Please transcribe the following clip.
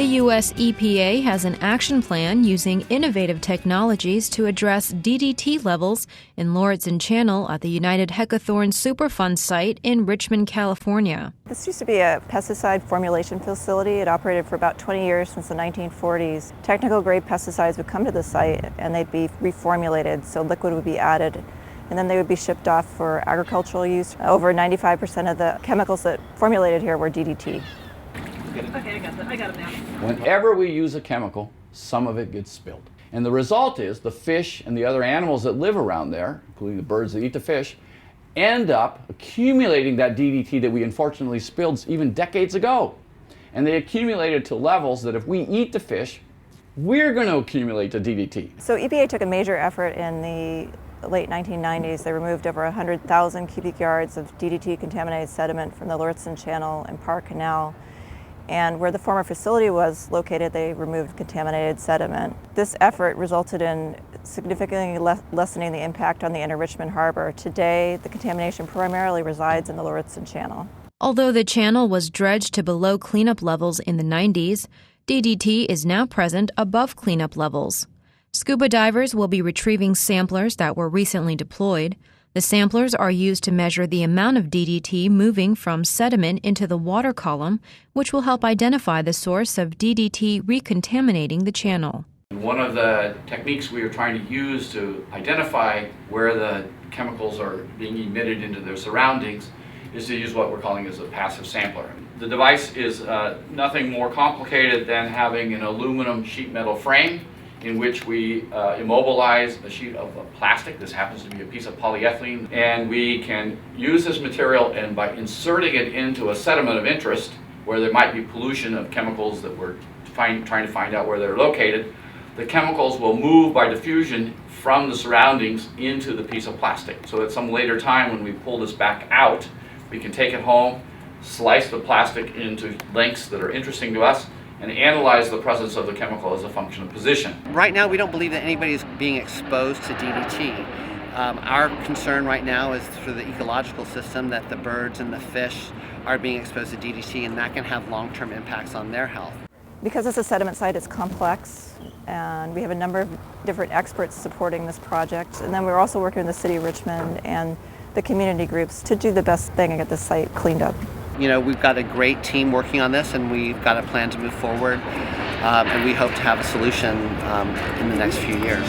The U.S. EPA has an action plan using innovative technologies to address DDT levels in Lauritsen Channel at the United Hecathorn Superfund site in Richmond, California. This used to be a pesticide formulation facility. It operated for about 20 years since the 1940s. Technical grade pesticides would come to the site and they'd be reformulated, so liquid would be added, and then they would be shipped off for agricultural use. Over 95% of the chemicals that formulated here were DDT. Okay, I got it now. Whenever we use a chemical, some of it gets spilled. And the result is the fish and the other animals that live around there, including the birds that eat the fish, end up accumulating that DDT that we unfortunately spilled even decades ago. And they accumulated to levels that if we eat the fish, we're going to accumulate the DDT. So EPA took a major effort in the late 1990s. They removed over 100,000 cubic yards of DDT contaminated sediment from the Lauritsen Channel and Parr Canal. And where the former facility was located, they removed contaminated sediment. This effort resulted in significantly lessening the impact on the inner Richmond harbor. Today, the contamination primarily resides in the Lauritsen Channel. Although the channel was dredged to below cleanup levels in the 90s, DDT is now present above cleanup levels. Scuba divers will be retrieving samplers that were recently deployed. The samplers are used to measure the amount of DDT moving from sediment into the water column, which will help identify the source of DDT recontaminating the channel. One of the techniques we are trying to use to identify where the chemicals are being emitted into their surroundings is to use what we're calling as a passive sampler. The device is nothing more complicated than having an aluminum sheet metal frame in which we immobilize a sheet of plastic. This happens to be a piece of polyethylene, and we can use this material, and by inserting it into a sediment of interest where there might be pollution of chemicals that we're trying to find out where they're located, the chemicals will move by diffusion from the surroundings into the piece of plastic. So at some later time when we pull this back out, we can take it home, slice the plastic into lengths that are interesting to us, and analyze the presence of the chemical as a function of position. Right now, we don't believe that anybody is being exposed to DDT. Our concern right now is for the ecological system, that the birds and the fish are being exposed to DDT, and that can have long-term impacts on their health. Because it's a sediment site, it's complex, and we have a number of different experts supporting this project. And then we're also working with the City of Richmond and the community groups to do the best thing and get this site cleaned up. You know, we've got a great team working on this, and we've got a plan to move forward, and we hope to have a solution in the next few years.